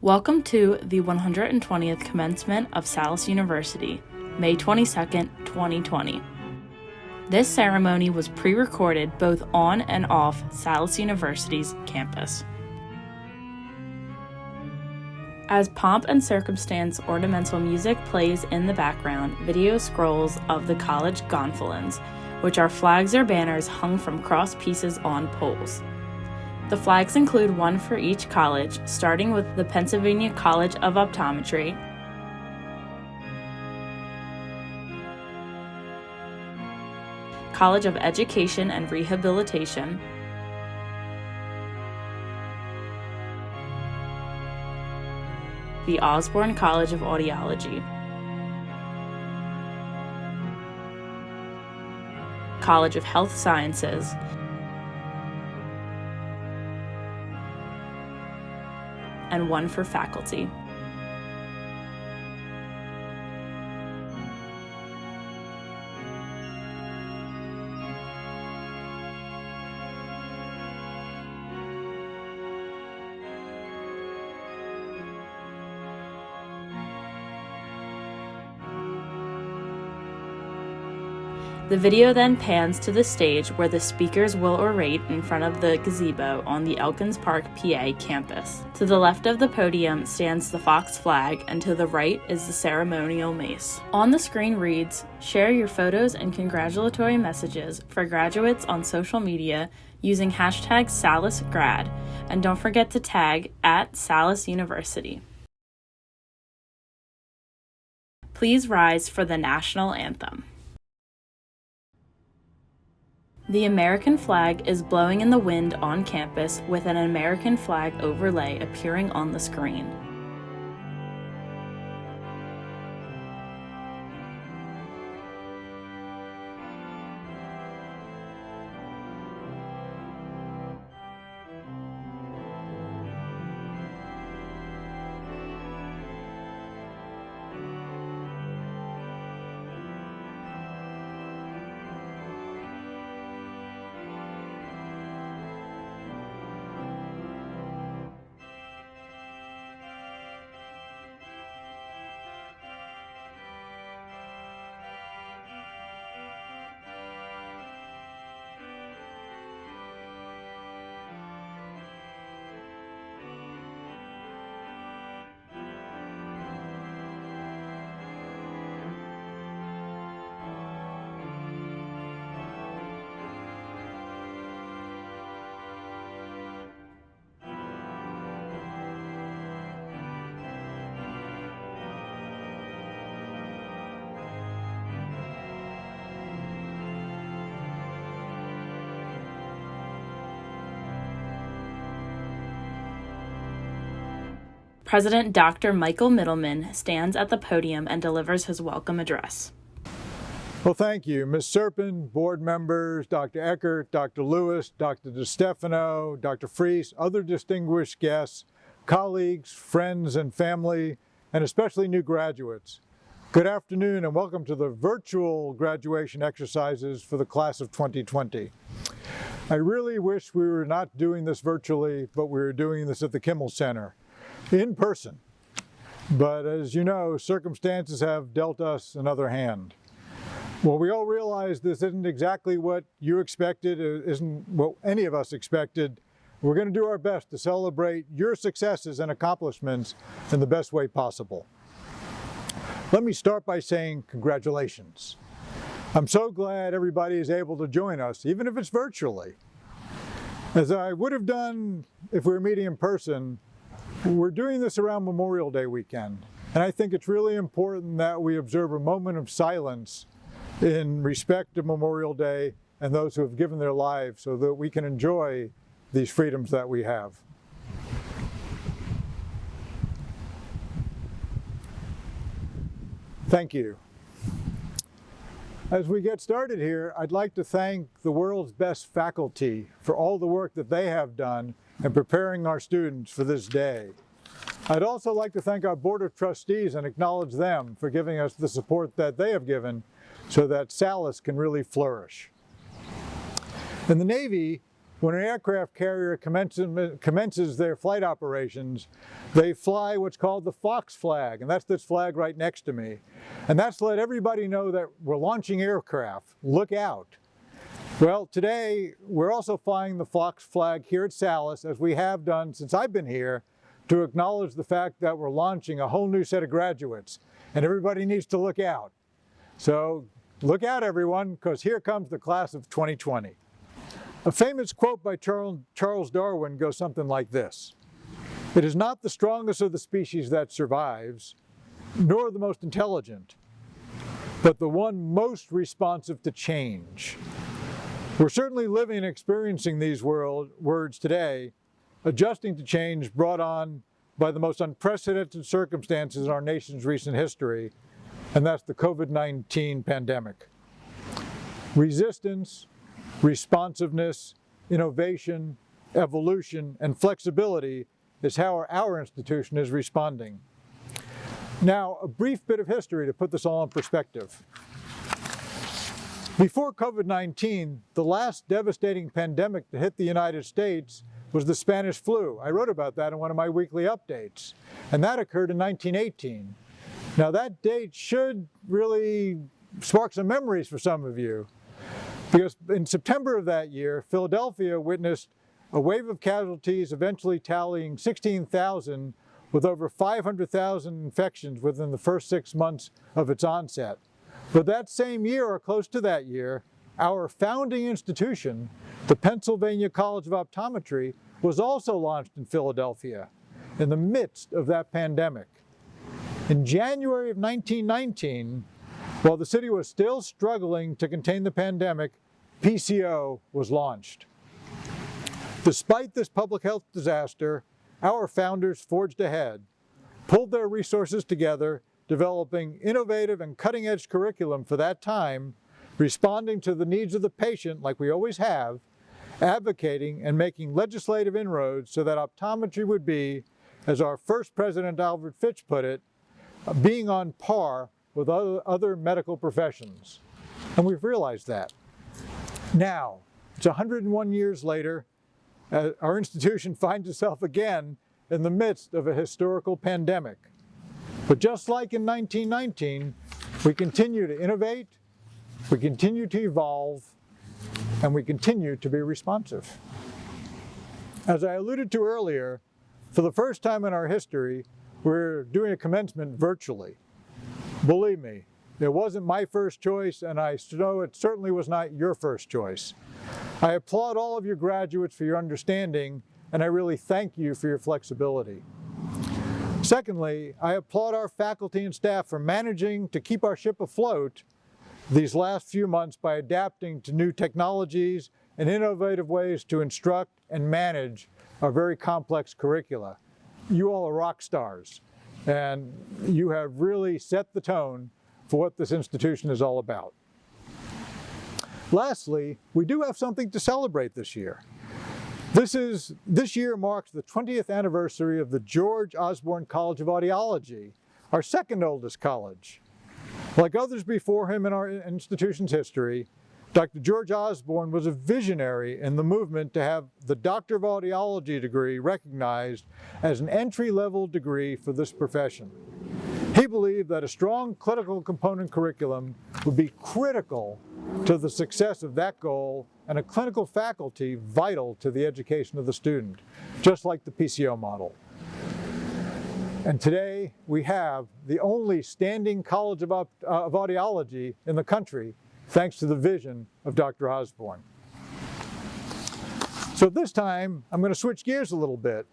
Welcome to the 120th Commencement of Salus University, May 22, 2020. This ceremony was pre-recorded both on and off Salus University's campus. As pomp and circumstance ornamental music plays in the background, video scrolls of the college gonfalons, which are flags or banners hung from cross pieces on poles. The flags include one for each college, starting with the Pennsylvania College of Optometry, College of Education and Rehabilitation, the Osborne College of Audiology, College of Health Sciences, and one for faculty. The video then pans to the stage where the speakers will orate in front of the gazebo on the Elkins Park, PA campus. To the left of the podium stands the Fox flag, and to the right is the ceremonial mace. On the screen reads, "Share your photos and congratulatory messages for graduates on social media using hashtag SalusGrad, and don't forget to tag @Salus University." Please rise for the National Anthem. The American flag is blowing in the wind on campus with an American flag overlay appearing on the screen. President Dr. Michael Middleman stands at the podium and delivers his welcome address. Well, thank you, Ms. Serpin, board members, Dr. Eckert, Dr. Lewis, Dr. DeStefano, Dr. Fries, other distinguished guests, colleagues, friends, and family, and especially new graduates. Good afternoon and welcome to the virtual graduation exercises for the class of 2020. I really wish we were not doing this virtually, but we were doing this at the Kimmel Center in person. But as you know, circumstances have dealt us another hand. Well, we all realize this isn't exactly what you expected, it isn't what any of us expected. We're going to do our best to celebrate your successes and accomplishments in the best way possible. Let me start by saying congratulations. I'm so glad everybody is able to join us, even if it's virtually. As I would have done if we were meeting in person, we're doing this around Memorial Day weekend, and I think it's really important that we observe a moment of silence in respect of Memorial Day and those who have given their lives so that we can enjoy these freedoms that we have. Thank you. As we get started here, I'd like to thank the world's best faculty for all the work that they have done in preparing our students for this day. I'd also like to thank our Board of Trustees and acknowledge them for giving us the support that they have given so that Salus can really flourish. In the Navy, when an aircraft carrier commences their flight operations, they fly what's called the Fox flag, and that's this flag right next to me. And that's to let everybody know that we're launching aircraft. Look out. Well, today we're also flying the Fox flag here at Salus, as we have done since I've been here, to acknowledge the fact that we're launching a whole new set of graduates, and everybody needs to look out. So look out, everyone, because here comes the class of 2020. A famous quote by Charles Darwin goes something like this: "It is not the strongest of the species that survives, nor the most intelligent, but the one most responsive to change." We're certainly living and experiencing these words today, adjusting to change brought on by the most unprecedented circumstances in our nation's recent history, and that's the COVID-19 pandemic. Resistance, responsiveness, innovation, evolution, and flexibility is how our institution is responding. Now, a brief bit of history to put this all in perspective. Before COVID-19, the last devastating pandemic to hit the United States was the Spanish flu. I wrote about that in one of my weekly updates, and that occurred in 1918. Now, that date should really spark some memories for some of you, because in September of that year, Philadelphia witnessed a wave of casualties, eventually tallying 16,000, with over 500,000 infections within the first 6 months of its onset. But that same year, or close to that year, our founding institution, the Pennsylvania College of Optometry, was also launched in Philadelphia in the midst of that pandemic. In January of 1919, while the city was still struggling to contain the pandemic, PCO was launched. Despite this public health disaster, our founders forged ahead, pulled their resources together, developing innovative and cutting-edge curriculum for that time, responding to the needs of the patient like we always have, advocating and making legislative inroads so that optometry would be, as our first president Alfred Fitch put it, being on par with other medical professions. And we've realized that. Now, it's 101 years later, our institution finds itself again in the midst of a historical pandemic. But just like in 1919, we continue to innovate, we continue to evolve, and we continue to be responsive. As I alluded to earlier, for the first time in our history, we're doing a commencement virtually. Believe me, it wasn't my first choice, and I know it certainly was not your first choice. I applaud all of your graduates for your understanding, and I really thank you for your flexibility. Secondly, I applaud our faculty and staff for managing to keep our ship afloat these last few months by adapting to new technologies and innovative ways to instruct and manage our very complex curricula. You all are rock stars, and you have really set the tone for what this institution is all about. Lastly, we do have something to celebrate this year. This year marks the 20th anniversary of the George Osborne College of Audiology, our second oldest college. Like others before him in our institution's history, Dr. George Osborne was a visionary in the movement to have the Doctor of Audiology degree recognized as an entry-level degree for this profession. He believed that a strong clinical component curriculum would be critical to the success of that goal, and a clinical faculty vital to the education of the student, just like the PCO model. And today we have the only standing college of audiology in the country, thanks to the vision of Dr. Osborne. So this time I'm going to switch gears a little bit,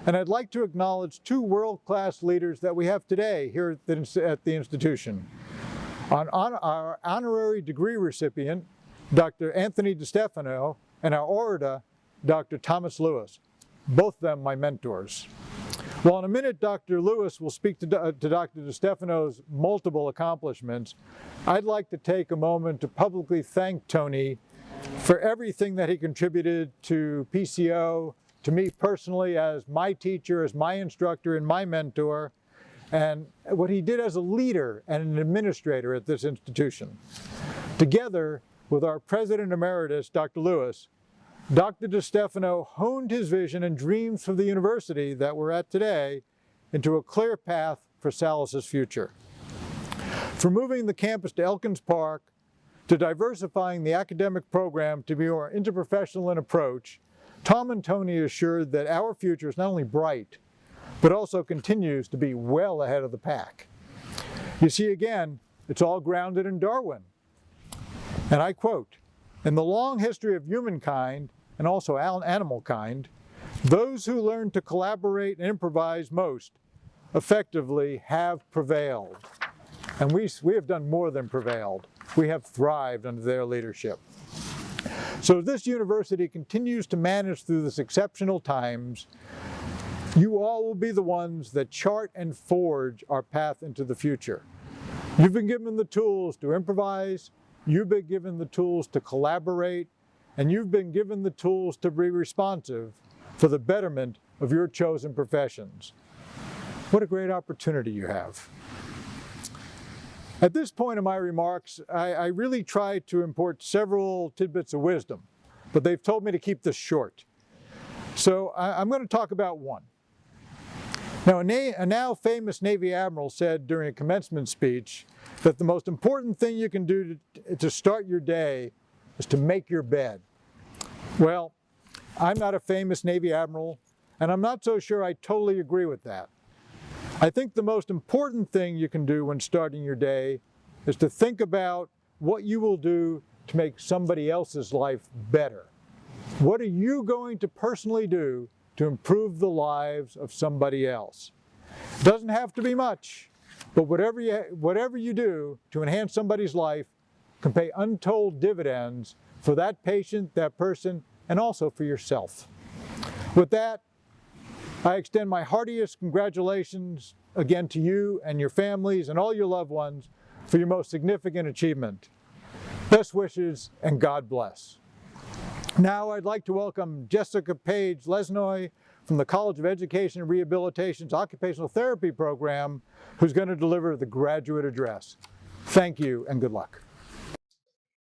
and I'd like to acknowledge two world-class leaders that we have today here at the institution. Our honorary degree recipient, Dr. Anthony DiStefano, and our orator, Dr. Thomas Lewis, both of them my mentors. Well, in a minute, Dr. Lewis will speak to Dr. DiStefano's multiple accomplishments. I'd like to take a moment to publicly thank Tony for everything that he contributed to PCO, to me personally as my teacher, as my instructor, and my mentor, and what he did as a leader and an administrator at this institution. Together with our President Emeritus, Dr. Lewis, Dr. DeStefano honed his vision and dreams for the university that we're at today into a clear path for Salus's future. From moving the campus to Elkins Park, to diversifying the academic program to be more interprofessional in approach, Tom and Tony assured that our future is not only bright, but also continues to be well ahead of the pack. You see, again, it's all grounded in Darwin. And I quote, "In the long history of humankind, and also animal kind, those who learn to collaborate and improvise most effectively have prevailed." And we have done more than prevailed. We have thrived under their leadership. So this university continues to manage through this exceptional times. You all will be the ones that chart and forge our path into the future. You've been given the tools to improvise, you've been given the tools to collaborate, and you've been given the tools to be responsive for the betterment of your chosen professions. What a great opportunity you have. At this point in my remarks, I really tried to import several tidbits of wisdom, but they've told me to keep this short. So I'm going to talk about one. Now, a now famous Navy admiral said during a commencement speech that the most important thing you can do to start your day is to make your bed. Well, I'm not a famous Navy admiral, and I'm not so sure I totally agree with that. I think the most important thing you can do when starting your day is to think about what you will do to make somebody else's life better. What are you going to personally do to improve the lives of somebody else? It doesn't have to be much, but whatever you do to enhance somebody's life can pay untold dividends for that patient, that person, and also for yourself. With that, I extend my heartiest congratulations again to you and your families and all your loved ones for your most significant achievement. Best wishes and God bless. Now I'd like to welcome Jessica Page Lesnoy from the College of Education and Rehabilitation's Occupational Therapy Program, who's going to deliver the graduate address. Thank you and good luck.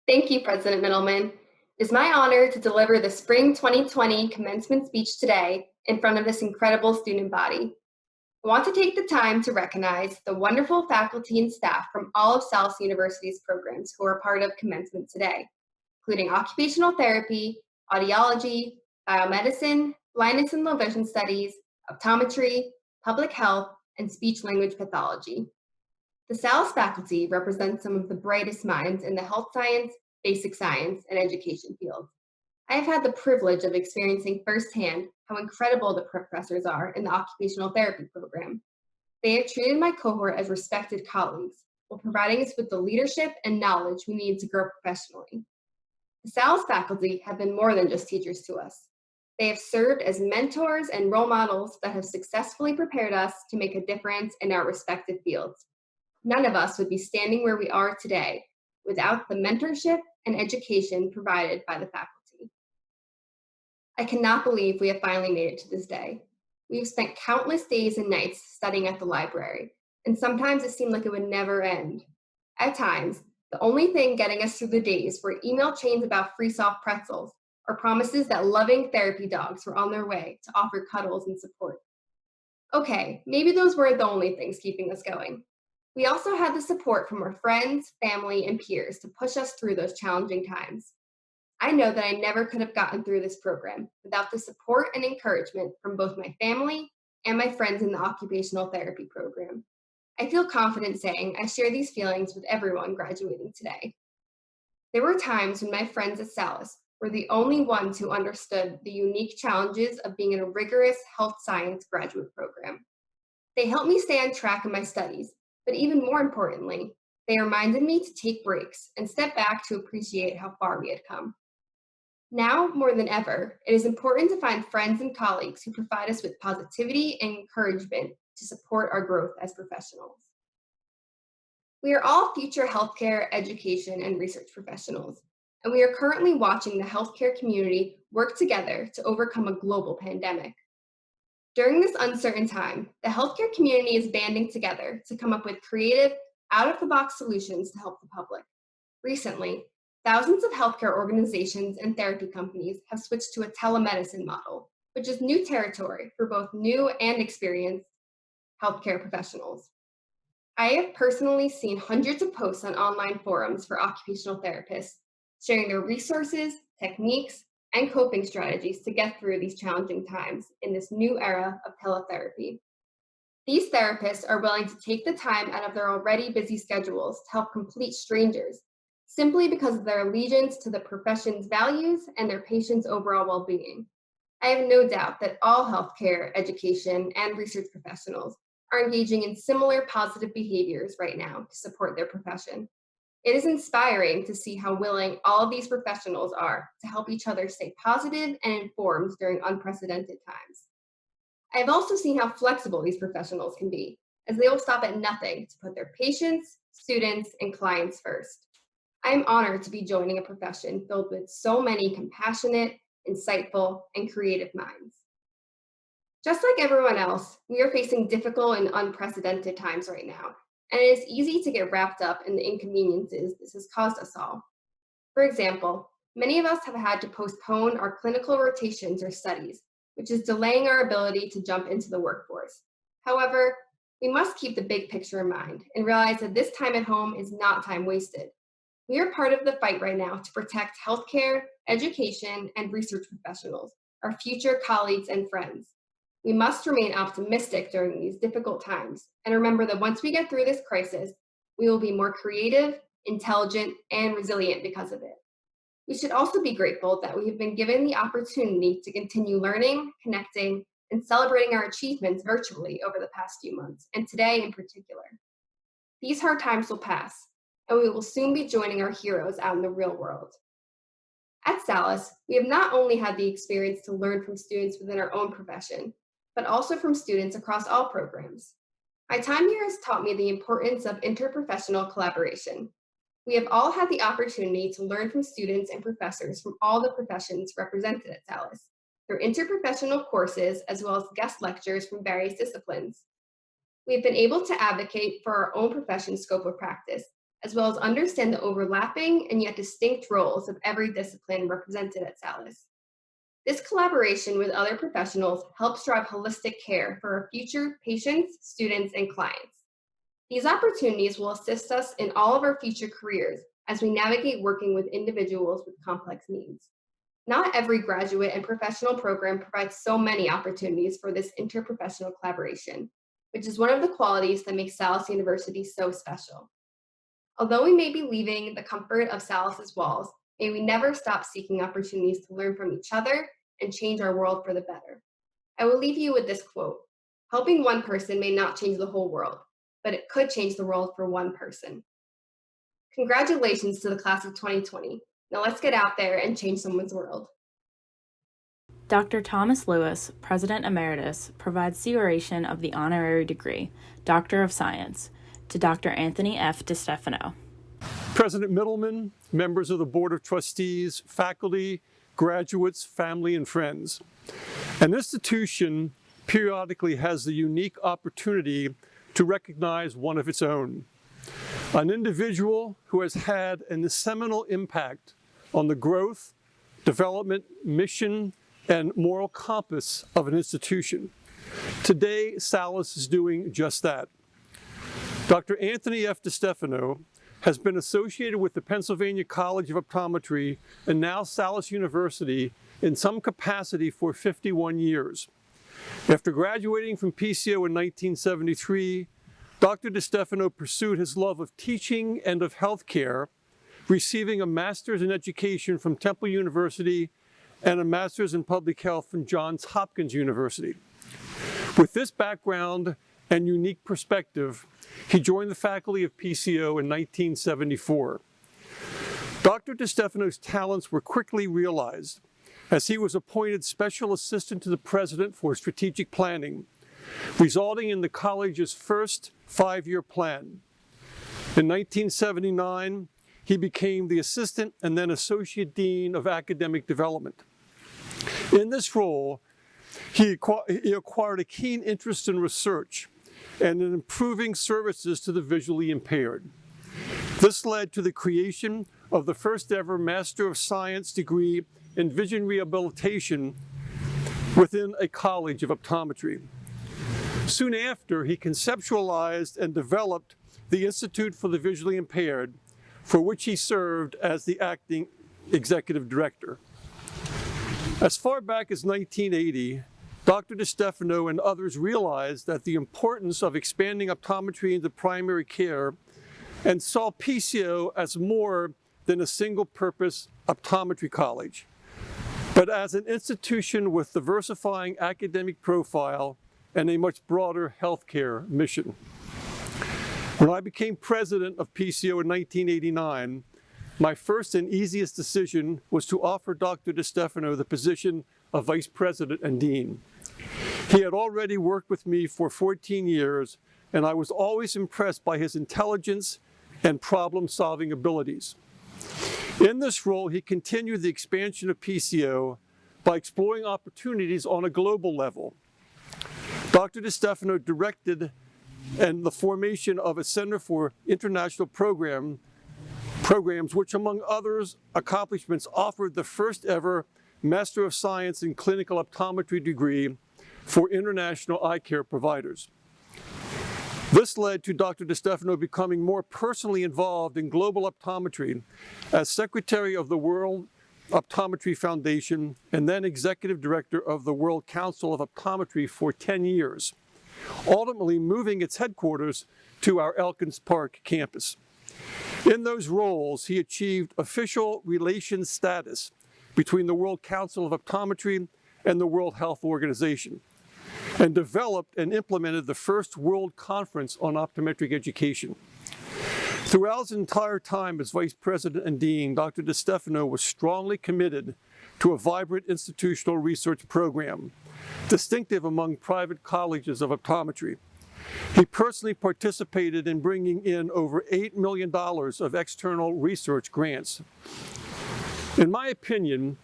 Thank you, President Middleman. It is my honor to deliver the Spring 2020 commencement speech today in front of this incredible student body. I want to take the time to recognize the wonderful faculty and staff from all of Salus University's programs who are part of commencement today, including occupational therapy, audiology, biomedicine, blindness and low vision studies, optometry, public health, and speech-language pathology. The Salus faculty represents some of the brightest minds in the health science, basic science, and education fields. I have had the privilege of experiencing firsthand how incredible the professors are in the occupational therapy program. They have treated my cohort as respected colleagues while providing us with the leadership and knowledge we need to grow professionally. The Salus faculty have been more than just teachers to us. They have served as mentors and role models that have successfully prepared us to make a difference in our respective fields. None of us would be standing where we are today without the mentorship and education provided by the faculty. I cannot believe we have finally made it to this day. We've spent countless days and nights studying at the library, and sometimes it seemed like it would never end. At times, the only thing getting us through the days were email chains about free soft pretzels or promises that loving therapy dogs were on their way to offer cuddles and support. Okay, maybe those weren't the only things keeping us going. We also had the support from our friends, family, and peers to push us through those challenging times. I know that I never could have gotten through this program without the support and encouragement from both my family and my friends in the occupational therapy program. I feel confident saying I share these feelings with everyone graduating today. There were times when my friends at Salus were the only ones who understood the unique challenges of being in a rigorous health science graduate program. They helped me stay on track in my studies, but even more importantly, they reminded me to take breaks and step back to appreciate how far we had come. Now, more than ever, it is important to find friends and colleagues who provide us with positivity and encouragement to support our growth as professionals. We are all future healthcare, education, and research professionals, and we are currently watching the healthcare community work together to overcome a global pandemic. During this uncertain time, the healthcare community is banding together to come up with creative, out-of-the-box solutions to help the public. Recently, Thousands of healthcare organizations and therapy companies have switched to a telemedicine model, which is new territory for both new and experienced healthcare professionals. I have personally seen hundreds of posts on online forums for occupational therapists, sharing their resources, techniques, and coping strategies to get through these challenging times in this new era of teletherapy. These therapists are willing to take the time out of their already busy schedules to help complete strangers, simply because of their allegiance to the profession's values and their patients' overall well-being. I have no doubt that all healthcare, education, and research professionals are engaging in similar positive behaviors right now to support their profession. It is inspiring to see how willing all of these professionals are to help each other stay positive and informed during unprecedented times. I have also seen how flexible these professionals can be, as they will stop at nothing to put their patients, students, and clients first. I am honored to be joining a profession filled with so many compassionate, insightful, and creative minds. Just like everyone else, we are facing difficult and unprecedented times right now, and it is easy to get wrapped up in the inconveniences this has caused us all. For example, many of us have had to postpone our clinical rotations or studies, which is delaying our ability to jump into the workforce. However, we must keep the big picture in mind and realize that this time at home is not time wasted. We are part of the fight right now to protect healthcare, education, and research professionals, our future colleagues and friends. We must remain optimistic during these difficult times and remember that once we get through this crisis, we will be more creative, intelligent, and resilient because of it. We should also be grateful that we have been given the opportunity to continue learning, connecting, and celebrating our achievements virtually over the past few months, and today in particular. These hard times will pass, and we will soon be joining our heroes out in the real world. At Salus, we have not only had the experience to learn from students within our own profession, but also from students across all programs. My time here has taught me the importance of interprofessional collaboration. We have all had the opportunity to learn from students and professors from all the professions represented at Salus, through interprofessional courses as well as guest lectures from various disciplines. We've been able to advocate for our own profession's scope of practice, as well as understand the overlapping and yet distinct roles of every discipline represented at Salus. This collaboration with other professionals helps drive holistic care for our future patients, students, and clients. These opportunities will assist us in all of our future careers as we navigate working with individuals with complex needs. Not every graduate and professional program provides so many opportunities for this interprofessional collaboration, which is one of the qualities that makes Salus University so special. Although we may be leaving the comfort of Salus's walls, may we never stop seeking opportunities to learn from each other and change our world for the better. I will leave you with this quote: "Helping one person may not change the whole world, but it could change the world for one person." Congratulations to the class of 2020. Now let's get out there and change someone's world. Dr. Thomas Lewis, President Emeritus, provides the oration of the honorary degree, Doctor of Science, to Dr. Anthony F. DiStefano. President Middleman, members of the Board of Trustees, faculty, graduates, family, and friends. An institution periodically has the unique opportunity to recognize one of its own, an individual who has had a seminal impact on the growth, development, mission, and moral compass of an institution. Today, Salus is doing just that. Dr. Anthony F. DiStefano has been associated with the Pennsylvania College of Optometry and now Salus University in some capacity for 51 years. After graduating from PCO in 1973, Dr. DiStefano pursued his love of teaching and of healthcare, receiving a master's in education from Temple University and a master's in public health from Johns Hopkins University. With this background and unique perspective, he joined the faculty of PCO in 1974. Dr. DiStefano's talents were quickly realized as he was appointed Special Assistant to the President for Strategic Planning, resulting in the college's first 5-year plan. In 1979, he became the Assistant and then Associate Dean of Academic Development. In this role, he acquired a keen interest in research and in improving services to the visually impaired. This led to the creation of the first ever Master of Science degree in vision rehabilitation within a college of optometry. Soon after, he conceptualized and developed the Institute for the Visually Impaired, for which he served as the acting executive director. As far back as 1980, Dr. DeStefano and others realized that the importance of expanding optometry into primary care and saw PCO as more than a single-purpose optometry college, but as an institution with diversifying academic profile and a much broader healthcare mission. When I became president of PCO in 1989, my first and easiest decision was to offer Dr. DeStefano the position of vice president and dean. He had already worked with me for 14 years, and I was always impressed by his intelligence and problem-solving abilities. In this role, he continued the expansion of PCO by exploring opportunities on a global level. Dr. DeStefano directed and the formation of a Center for International Programs, which among others accomplishments offered the first ever Master of Science in Clinical Optometry degree for international eye care providers. This led to Dr. DeStefano becoming more personally involved in global optometry as Secretary of the World Optometry Foundation and then Executive Director of the World Council of Optometry for 10 years, ultimately moving its headquarters to our Elkins Park campus. In those roles, he achieved official relations status between the World Council of Optometry and the World Health Organization, and developed and implemented the first World Conference on Optometric Education. Throughout his entire time as Vice President and Dean, Dr. DeStefano was strongly committed to a vibrant institutional research program, distinctive among private colleges of optometry. He personally participated in bringing in over $8 million of external research grants. In my opinion,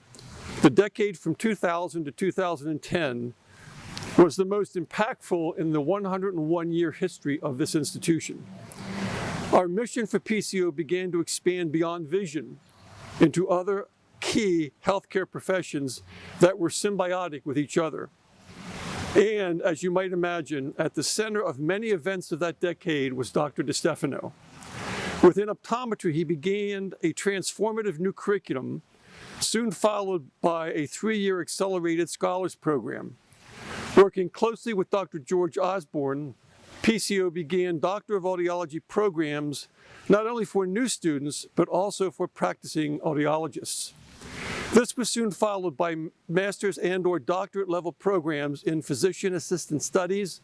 the decade from 2000 to 2010 was the most impactful in the 101-year history of this institution. Our mission for PCO began to expand beyond vision into other key healthcare professions that were symbiotic with each other. And as you might imagine, at the center of many events of that decade was Dr. DeStefano. Within optometry, he began a transformative new curriculum, soon followed by a 3-year accelerated scholars program. Working closely with Dr. George Osborne, PCO began Doctor of Audiology programs not only for new students, but also for practicing audiologists. This was soon followed by master's and/or doctorate level programs in physician assistant studies,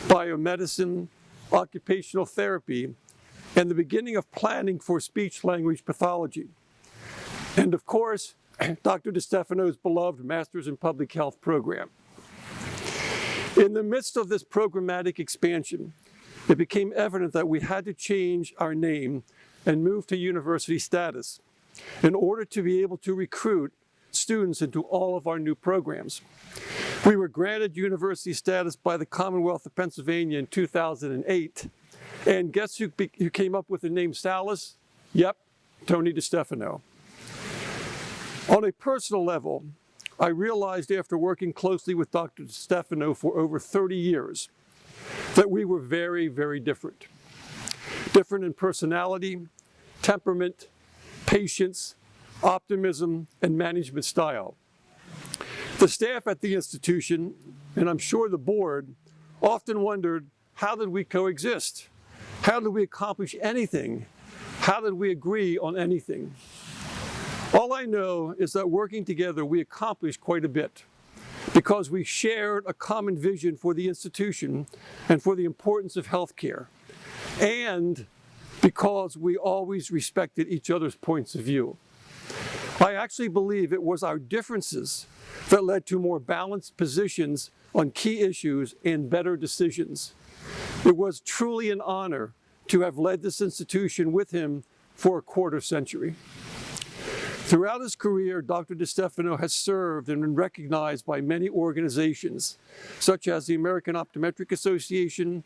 biomedicine, occupational therapy, and the beginning of planning for speech-language pathology. And of course, Dr. DeStefano's beloved Masters in Public Health program. In the midst of this programmatic expansion, it became evident that we had to change our name and move to university status in order to be able to recruit students into all of our new programs. We were granted university status by the Commonwealth of Pennsylvania in 2008. And guess who came up with the name Salus? Yep, Tony DeStefano. On a personal level, I realized after working closely with Dr. DeStefano for over 30 years that we were very, very different. Different in personality, temperament, patience, optimism, and management style. The staff at the institution, and I'm sure the board, often wondered, how did we coexist? How did we accomplish anything? How did we agree on anything? All I know is that working together, we accomplished quite a bit because we shared a common vision for the institution and for the importance of healthcare, and because we always respected each other's points of view. I actually believe it was our differences that led to more balanced positions on key issues and better decisions. It was truly an honor to have led this institution with him for a quarter century. Throughout his career, Dr. DeStefano has served and been recognized by many organizations, such as the American Optometric Association,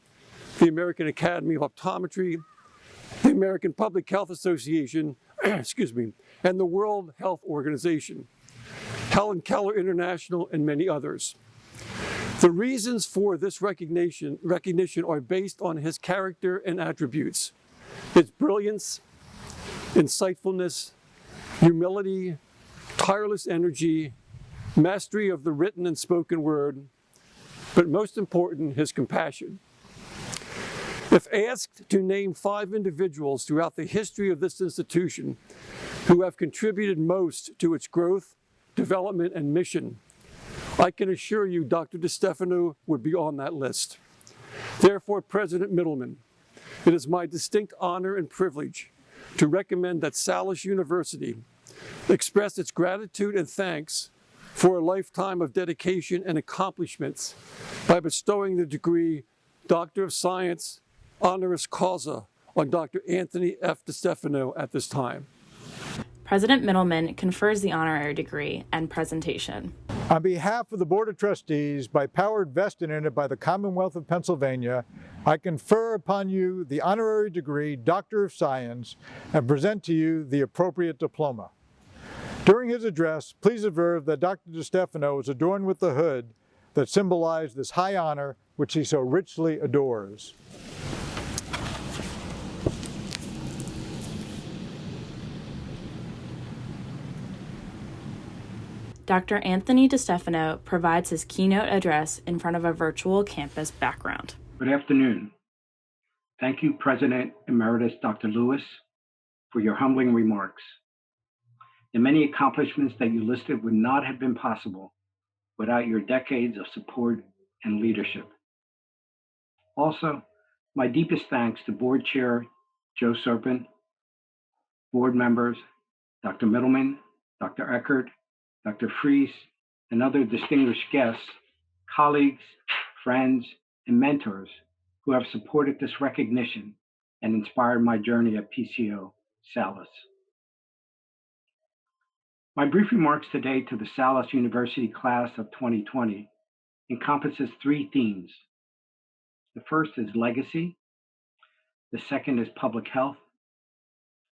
the American Academy of Optometry, the American Public Health Association, excuse me, and the World Health Organization, Helen Keller International, and many others. The reasons for this recognition are based on his character and attributes, his brilliance, insightfulness, humility, tireless energy, mastery of the written and spoken word, but most important, his compassion. If asked to name 5 individuals throughout the history of this institution who have contributed most to its growth, development, and mission, I can assure you Dr. DeStefano would be on that list. Therefore, President Middleman, it is my distinct honor and privilege to recommend that Salus University express its gratitude and thanks for a lifetime of dedication and accomplishments by bestowing the degree Doctor of Science honoris causa on Dr. Anthony F. DeStefano at this time. President Middleman confers the honorary degree and presentation. On behalf of the Board of Trustees, by power vested in it by the Commonwealth of Pennsylvania, I confer upon you the honorary degree Doctor of Science and present to you the appropriate diploma. During his address, please observe that Dr. DeStefano is adorned with the hood that symbolized this high honor which he so richly adores. Dr. Anthony DeStefano provides his keynote address in front of a virtual campus background. Good afternoon. Thank you, President Emeritus Dr. Lewis, for your humbling remarks. The many accomplishments that you listed would not have been possible without your decades of support and leadership. Also, my deepest thanks to Board Chair Joe Serpin, board members Dr. Middleman, Dr. Eckert, Dr. Fries, and other distinguished guests, colleagues, friends, and mentors who have supported this recognition and inspired my journey at PCO Salus. My brief remarks today to the Salus University class of 2020 encompasses 3 themes. The first is legacy, the second is public health,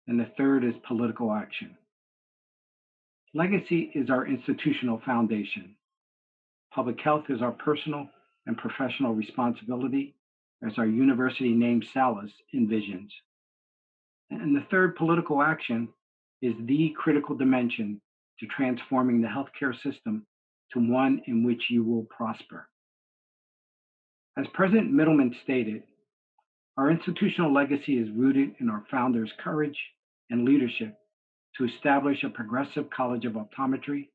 and the third is political action. Legacy is our institutional foundation. Public health is our personal and professional responsibility, as our university name Salus envisions. And the third, political action, is the critical dimension to transforming the healthcare system to one in which you will prosper. As President Middleman stated, our institutional legacy is rooted in our founders' courage and leadership to establish a progressive college of optometry.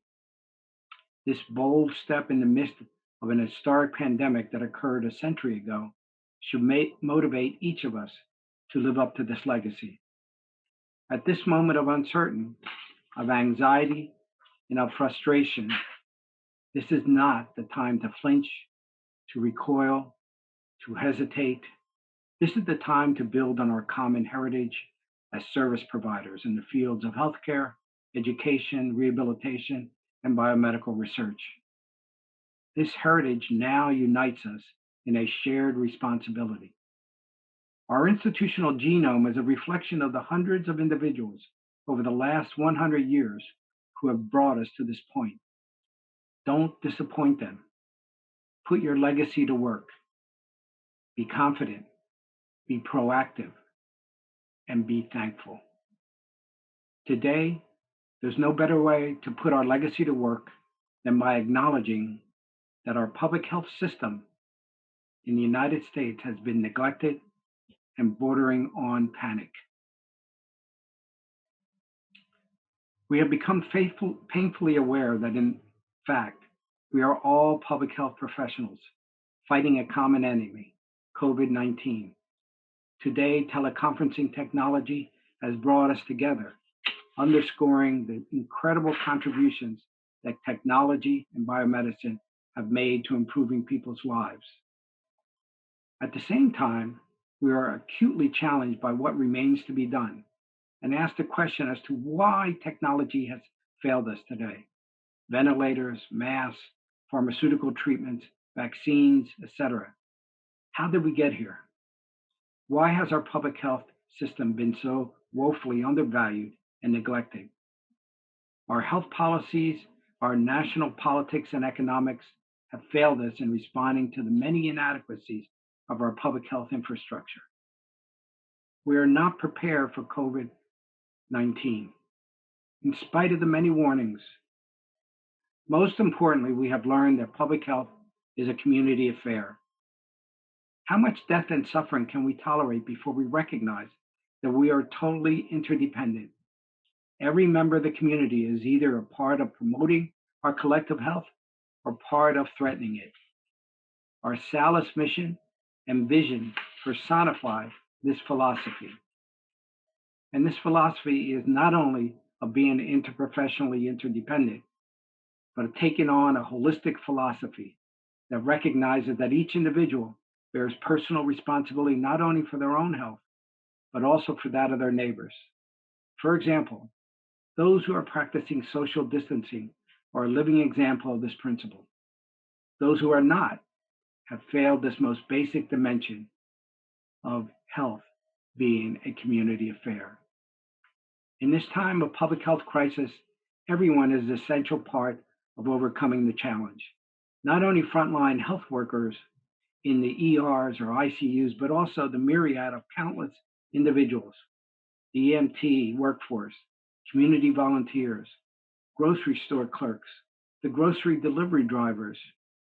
This bold step in the midst of an historic pandemic that occurred a century ago should motivate each of us to live up to this legacy. At this moment of uncertainty, of anxiety, and of frustration, this is not the time to flinch, to recoil, to hesitate. This is the time to build on our common heritage as service providers in the fields of healthcare, education, rehabilitation, and biomedical research. This heritage now unites us in a shared responsibility. Our institutional genome is a reflection of the hundreds of individuals over the last 100 years who have brought us to this point. Don't disappoint them. Put your legacy to work. Be confident, be proactive, and be thankful. Today, there's no better way to put our legacy to work than by acknowledging that our public health system in the United States has been neglected and bordering on panic. We have become painfully aware that in fact, we are all public health professionals fighting a common enemy, COVID-19. Today, teleconferencing technology has brought us together, underscoring the incredible contributions that technology and biomedicine have made to improving people's lives. At the same time, we are acutely challenged by what remains to be done and ask the question as to why technology has failed us today. Ventilators, masks, pharmaceutical treatments, vaccines, etc. How did we get here? Why has our public health system been so woefully undervalued and neglected. Our health policies, our national politics and economics have failed us in responding to the many inadequacies of our public health infrastructure. We are not prepared for COVID-19, in spite of the many warnings. Most importantly, we have learned that public health is a community affair. How much death and suffering can we tolerate before we recognize that we are totally interdependent? Every member of the community is either a part of promoting our collective health or part of threatening it. Our Salus mission and vision personify this philosophy. And this philosophy is not only of being interprofessionally interdependent, but of taking on a holistic philosophy that recognizes that each individual bears personal responsibility not only for their own health, but also for that of their neighbors. For example, those who are practicing social distancing are a living example of this principle. Those who are not have failed this most basic dimension of health being a community affair. In this time of public health crisis, everyone is an essential part of overcoming the challenge. Not only frontline health workers in the ERs or ICUs, but also the myriad of countless individuals, the EMT workforce, community volunteers, grocery store clerks, the grocery delivery drivers,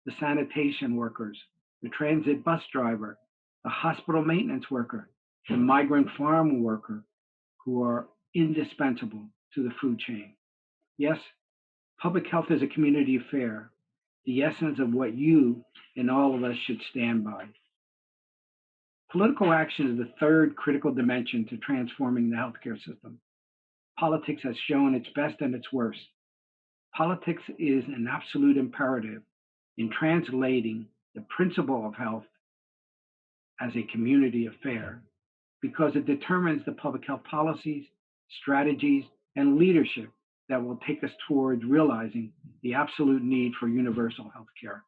the sanitation workers, the transit bus driver, the hospital maintenance worker, the migrant farm worker, who are indispensable to the food chain. Yes, public health is a community affair, the essence of what you and all of us should stand by. Political action is the third critical dimension to transforming the healthcare system. Politics has shown its best and its worst. Politics is an absolute imperative in translating the principle of health as a community affair because it determines the public health policies, strategies, and leadership that will take us towards realizing the absolute need for universal health care.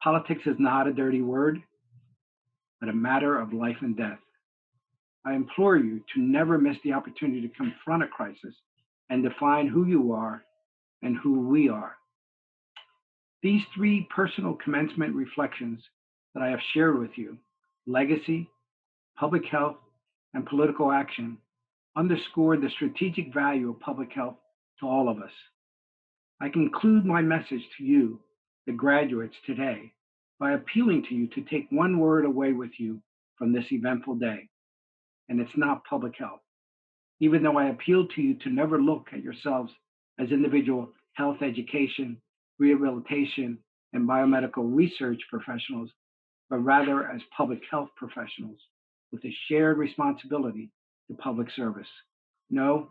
Politics is not a dirty word, but a matter of life and death. I implore you to never miss the opportunity to confront a crisis and define who you are and who we are. These three personal commencement reflections that I have shared with you, legacy, public health, and political action, underscore the strategic value of public health to all of us. I conclude my message to you, the graduates, today by appealing to you to take one word away with you from this eventful day, and it's not public health. Even though I appeal to you to never look at yourselves as individual health education, rehabilitation, and biomedical research professionals, but rather as public health professionals with a shared responsibility to public service. No,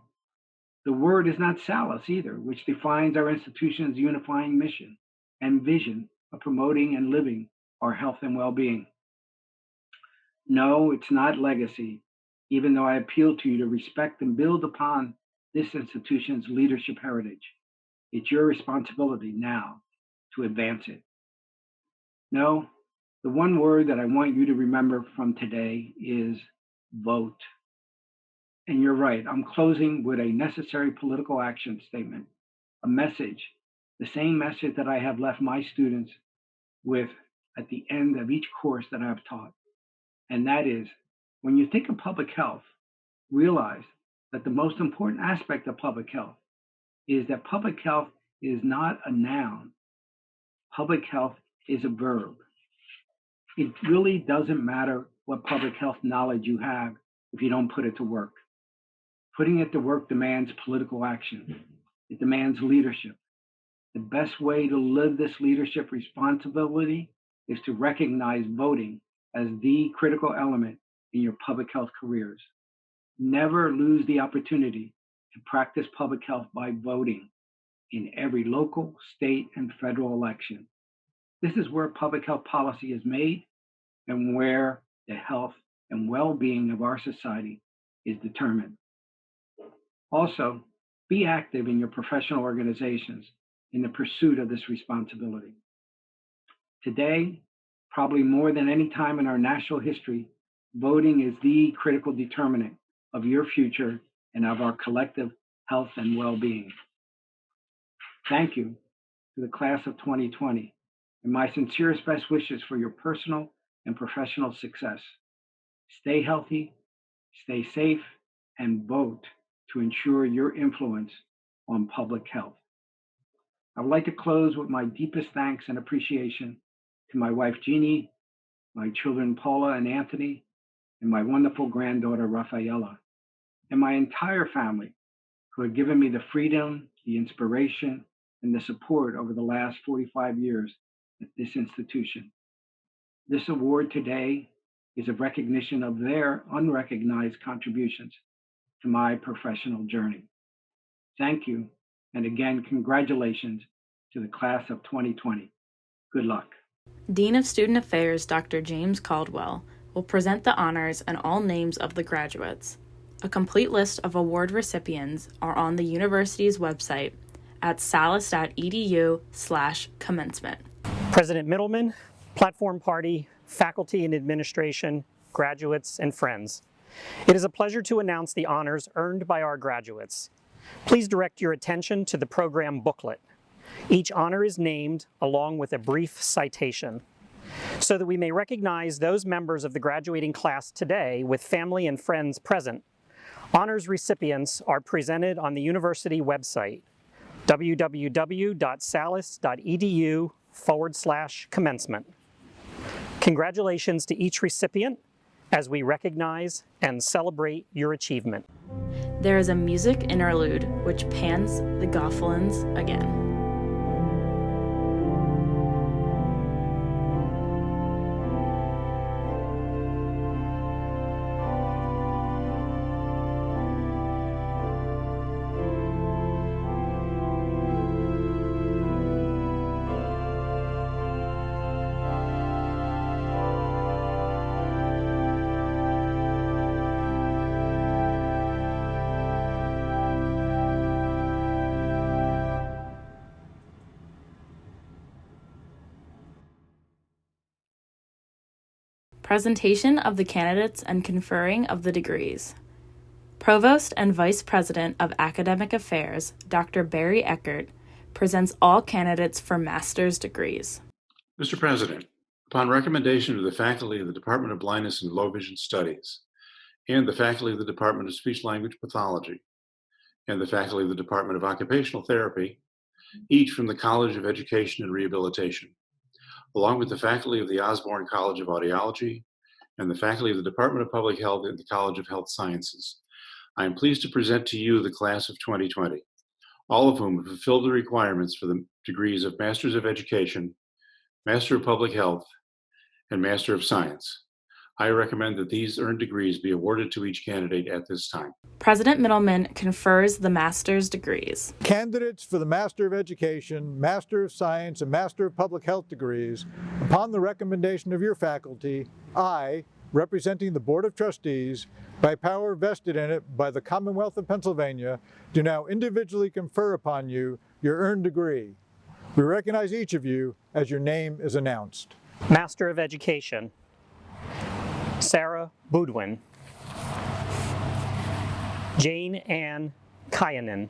the word is not salus either, which defines our institution's unifying mission and vision of promoting and living our health and well-being. No, it's not legacy, even though I appeal to you to respect and build upon this institution's leadership heritage. It's your responsibility now to advance it. No, the one word that I want you to remember from today is vote. And you're right, I'm closing with a necessary political action statement, a message, the same message that I have left my students with at the end of each course that I've taught. And that is, when you think of public health, realize that the most important aspect of public health is that public health is not a noun. Public health is a verb. It really doesn't matter what public health knowledge you have if you don't put it to work. Putting it to work demands political action. It demands leadership. The best way to live this leadership responsibility is to recognize voting as the critical element in your public health careers. Never lose the opportunity to practice public health by voting in every local, state, and federal election. This is where public health policy is made and where the health and well-being of our society is determined. Also, be active in your professional organizations in the pursuit of this responsibility. Today, probably more than any time in our national history, Voting is the critical determinant of your future and of our collective health and well-being. Thank you to the class of 2020, and my sincerest best wishes for your personal and professional success. Stay healthy, stay safe, and vote to ensure your influence on public health. I would like to close with my deepest thanks and appreciation to my wife, Jeannie, my children, Paula and Anthony, and my wonderful granddaughter, Rafaela, and my entire family who have given me the freedom, the inspiration, and the support over the last 45 years at this institution. This award today is a recognition of their unrecognized contributions to my professional journey. Thank you, and again, congratulations to the class of 2020. Good luck. Dean of Student Affairs Dr. James Caldwell will present the honors and all names of the graduates. A complete list of award recipients are on the university's website at salus.edu/commencement. President Middleman, Platform Party, faculty and administration, graduates, and friends. It is a pleasure to announce the honors earned by our graduates. Please direct your attention to the program booklet. Each honor is named along with a brief citation. So that we may recognize those members of the graduating class today with family and friends present, honors recipients are presented on the university website, www.salus.edu/commencement. Congratulations to each recipient as we recognize and celebrate your achievement. There is a music interlude which pans the Gofflins again. Presentation of the candidates and conferring of the degrees. Provost and Vice President of Academic Affairs, Dr. Barry Eckert, presents all candidates for master's degrees. Mr. President, upon recommendation of the faculty of the Department of Blindness and Low Vision Studies, and the faculty of the Department of Speech Language Pathology, and the faculty of the Department of Occupational Therapy, each from the College of Education and Rehabilitation, along with the faculty of the Osborne College of Audiology and the faculty of the Department of Public Health and the College of Health Sciences. I am pleased to present to you the class of 2020, all of whom have fulfilled the requirements for the degrees of Masters of Education, Master of Public Health, and Master of Science. I recommend that these earned degrees be awarded to each candidate at this time. President Middleman confers the master's degrees. Candidates for the Master of Education, Master of Science, and Master of Public Health degrees, upon the recommendation of your faculty, I, representing the Board of Trustees, by power vested in it by the Commonwealth of Pennsylvania, do now individually confer upon you your earned degree. We recognize each of you as your name is announced. Master of Education, Sarah Boudwin. Jane Ann Kyanin.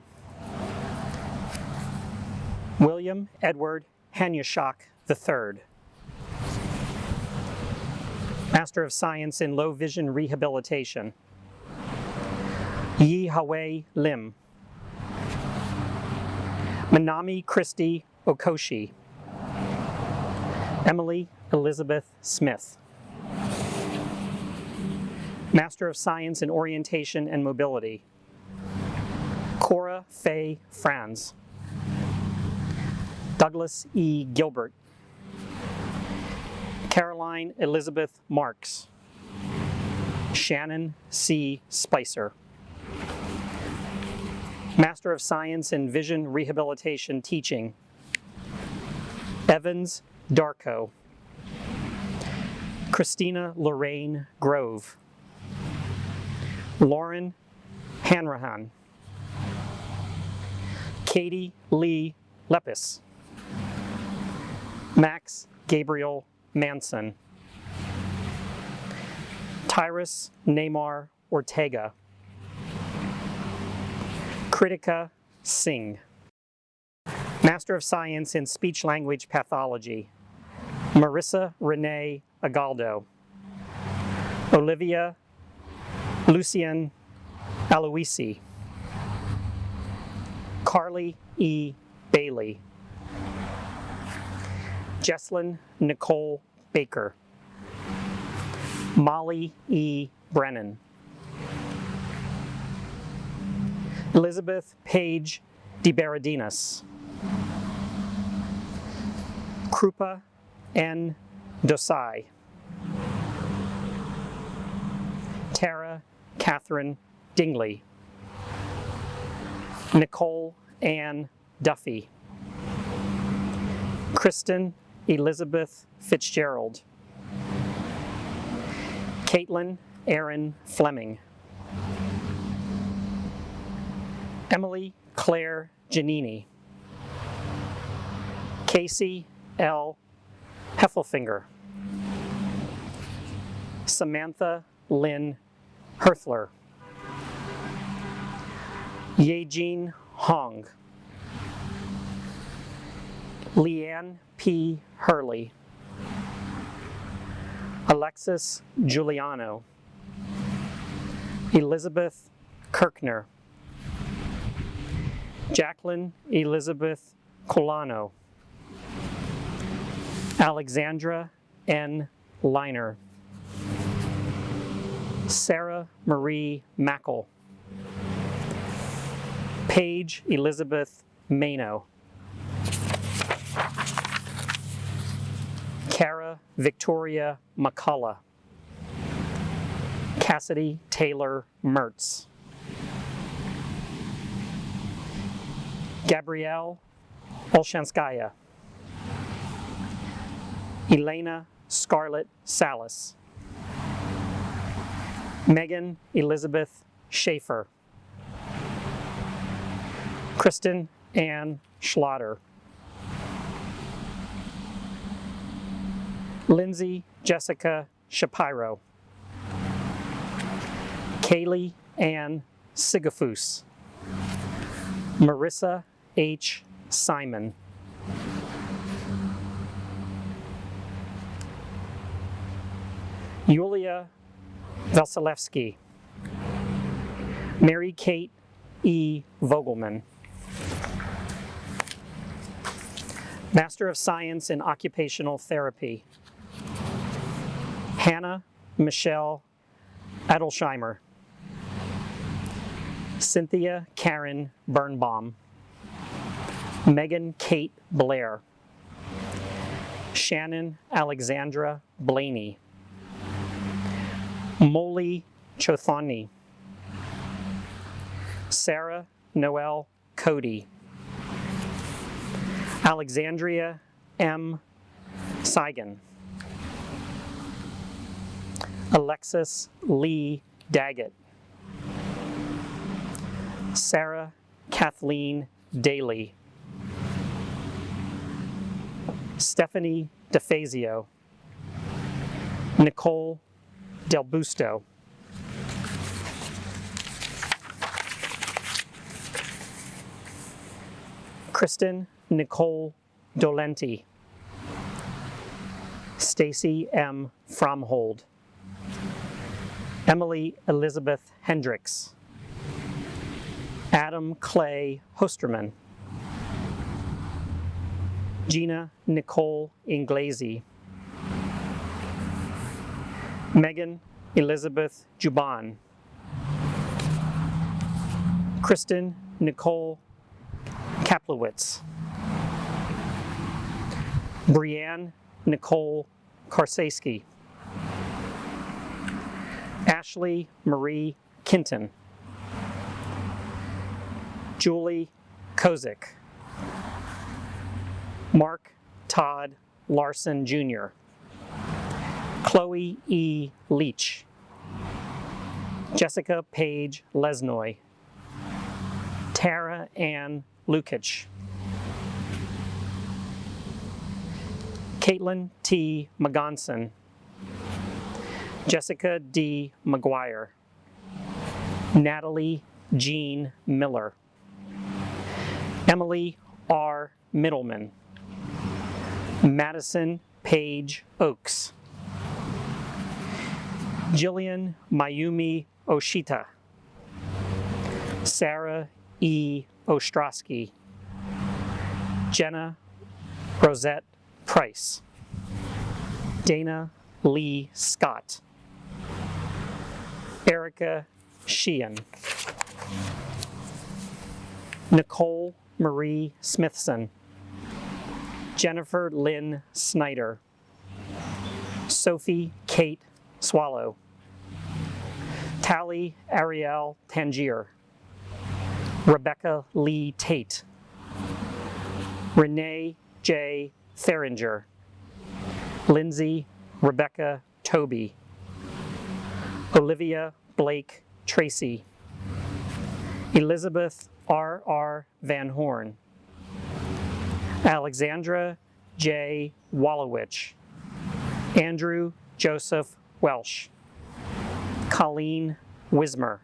William Edward Hanyashak III. Master of Science in Low Vision Rehabilitation, Yi Hawei Lim. Manami Christie Okoshi. Emily Elizabeth Smith. Master of Science in Orientation and Mobility, Cora Faye Franz. Douglas E. Gilbert. Caroline Elizabeth Marks. Shannon C. Spicer. Master of Science in Vision Rehabilitation Teaching, Evans Darko. Christina Lorraine Grove. Lauren Hanrahan. Katie Lee Lepis. Max Gabriel Manson. Tyrus Neymar Ortega. Kritika Singh. Master of Science in Speech Language Pathology, Marissa Renee Agaldo. Olivia Lucien Aloisi. Carly E. Bailey. Jesslyn Nicole Baker. Molly E. Brennan. Elizabeth Page DeBerardinas. Krupa N. Dosai. Tara Catherine Dingley. Nicole Ann Duffy. Kristen Elizabeth Fitzgerald. Caitlin Erin Fleming. Emily Claire Giannini. Casey L. Heffelfinger. Samantha Lynn Herthler. Yejin Hong. Leanne P. Hurley. Alexis Giuliano. Elizabeth Kirkner. Jacqueline Elizabeth Colano. Alexandra N. Liner. Sarah Marie Mackel. Paige Elizabeth Mano. Kara Victoria McCullough. Cassidy Taylor Mertz. Gabrielle Olshanskaya. Elena Scarlett Salus. Megan Elizabeth Schaefer. Kristen Ann Schlatter. Lindsay Jessica Shapiro. Kaylee Ann Sigafus. Marissa H. Simon. Yulia Vasilevsky. Mary Kate E. Vogelman. Master of Science in Occupational Therapy, Hannah Michelle Adelsheimer. Cynthia Karen Birnbaum. Megan Kate Blair. Shannon Alexandra Blaney. Molly Chothani. Sarah Noel Cody. Alexandria M. Seigan. Alexis Lee Daggett. Sarah Kathleen Daly. Stephanie DeFazio. Nicole Del Busto. Kristen Nicole Dolenti. Stacy M. Fromhold. Emily Elizabeth Hendricks. Adam Clay Hosterman. Gina Nicole Inglesi. Megan Elizabeth Juban. Kristen Nicole Kaplowitz. Brianne Nicole Karsaski. Ashley Marie Kinton. Julie Kozik. Mark Todd Larson Jr. Chloe E. Leach. Jessica Paige Lesnoy. Tara Ann Lukic. Caitlin T. Magonson. Jessica D. McGuire, Natalie Jean Miller, Emily R. Middleman, Madison Paige Oakes, Jillian Mayumi Oshita, Sarah E. Ostrowski, Jenna Rosette Price, Dana Lee Scott, Erica Sheehan, Nicole Marie Smithson, Jennifer Lynn Snyder, Sophie Kate Swallow, Tally Ariel Tangier, Rebecca Lee Tate, Renee J. Theringer, Lindsay Rebecca Toby, Olivia Blake Tracy, Elizabeth R. Van Horn, Alexandra J. Wallowich, Andrew Joseph Welsh, Colleen Wismer,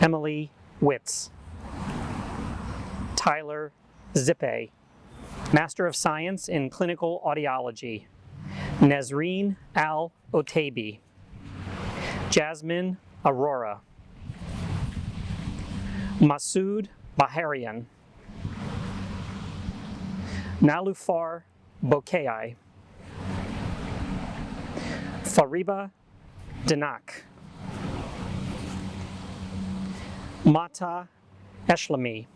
Emily Witz, Tyler Zippe, Master of Science in Clinical Audiology, Nazreen Al-Otabi, Jasmine Aurora, Masood Baharian, Nalufar Bokei, Fariba Dinak, Mata Eshlami,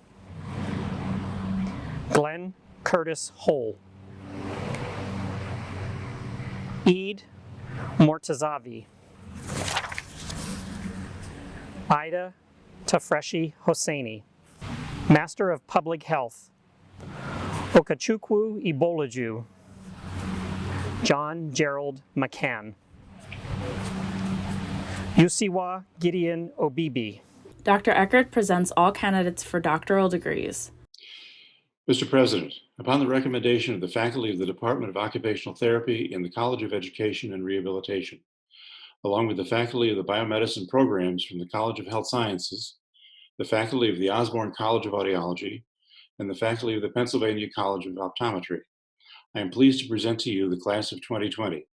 Glenn Curtis Hole, Eid Mortazavi, Ida Tafreshi Hosseini, Master of Public Health, Okachukwu Ibolaju, John Gerald McCann, Usiwa Gideon Obibi. Dr. Eckert presents all candidates for doctoral degrees. Mr. President, upon the recommendation of the faculty of the Department of Occupational Therapy in the College of Education and Rehabilitation, along with the faculty of the biomedicine programs from the College of Health Sciences, the faculty of the Osborne College of Audiology, and the faculty of the Pennsylvania College of Optometry, I am pleased to present to you the class of 2020,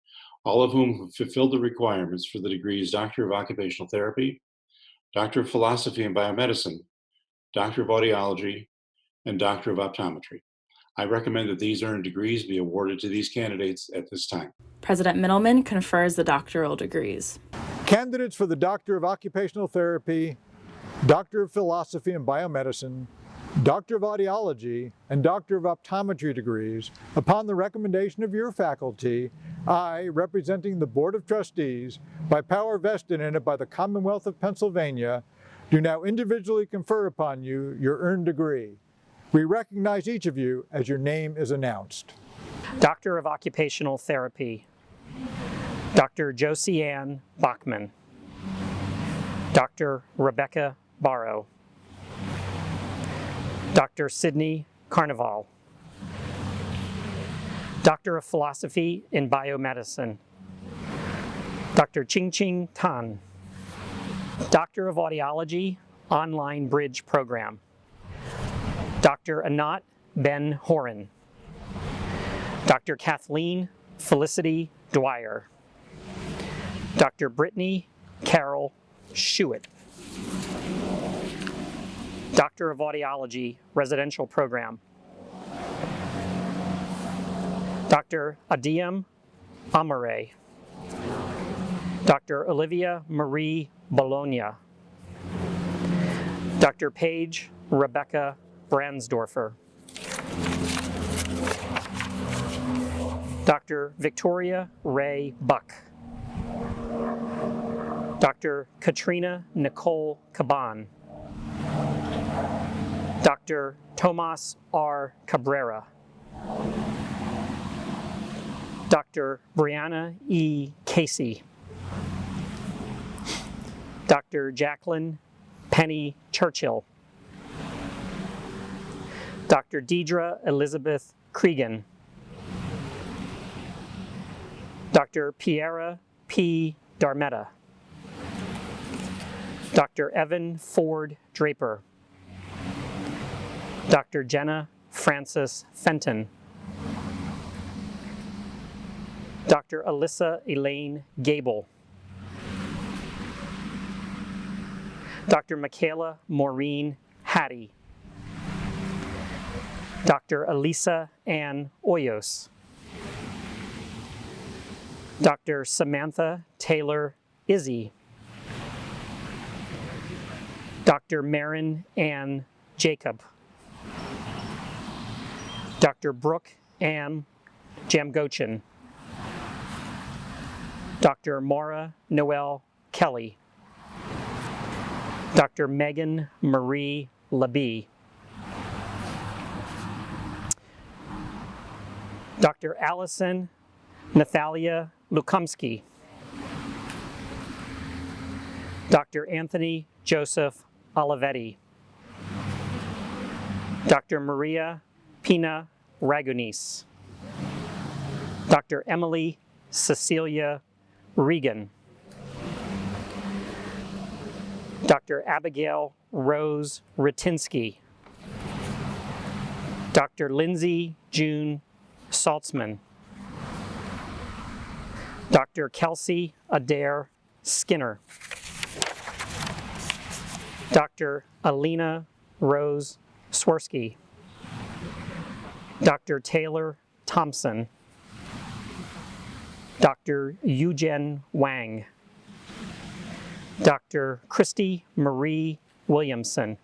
all of whom have fulfilled the requirements for the degrees Doctor of Occupational Therapy, Doctor of Philosophy and Biomedicine, Doctor of Audiology, and Doctor of Optometry. I recommend that these earned degrees be awarded to these candidates at this time. President Middleman confers the doctoral degrees. Candidates for the Doctor of Occupational Therapy, Doctor of Philosophy and Biomedicine, Doctor of Audiology, and Doctor of Optometry degrees, upon the recommendation of your faculty, I, representing the Board of Trustees, by power vested in it by the Commonwealth of Pennsylvania, do now individually confer upon you your earned degree. We recognize each of you as your name is announced. Doctor of Occupational Therapy, Dr. Josie Ann Bachman, Dr. Rebecca Barrow, Dr. Sydney Carnival, Doctor of Philosophy in Biomedicine, Dr. Ching Tan, Doctor of Audiology, Online Bridge Program, Dr. Anat Ben Horan, Dr. Kathleen Felicity Dwyer, Dr. Brittany Carol Schuett, Doctor of Audiology, Residential Program, Dr. Adiyam Amare, Dr. Olivia Marie Bologna, Dr. Paige Rebecca Bransdorfer, Dr. Victoria Ray Buck, Dr. Katrina Nicole Caban, Dr. Tomas R. Cabrera, Dr. Brianna E. Casey, Dr. Jacqueline Penny Churchill, Dr. Deidre Elizabeth Cregan, Dr. Piera P. Darmetta, Dr. Evan Ford Draper, Dr. Jenna Frances Fenton, Dr. Alyssa Elaine Gable, Dr. Michaela Maureen Hattie, Dr. Elisa Ann Hoyos, Dr. Samantha Taylor Izzy, Dr. Marin Ann Jacob, Dr. Brooke Ann Jamgochin, Dr. Maura Noel Kelly, Dr. Megan Marie Labie, Dr. Allison Nathalia Lukomsky, Dr. Anthony Joseph Olivetti, Dr. Maria Pina Ragunis, Dr. Emily Cecilia Regan, Dr. Abigail Rose Ritinsky, Dr. Lindsay June Saltzman, Dr. Kelsey Adair Skinner, Dr. Alina Rose Swirsky, Dr. Taylor Thompson, Dr. Eugen Wang, Dr. Christy Marie Williamson,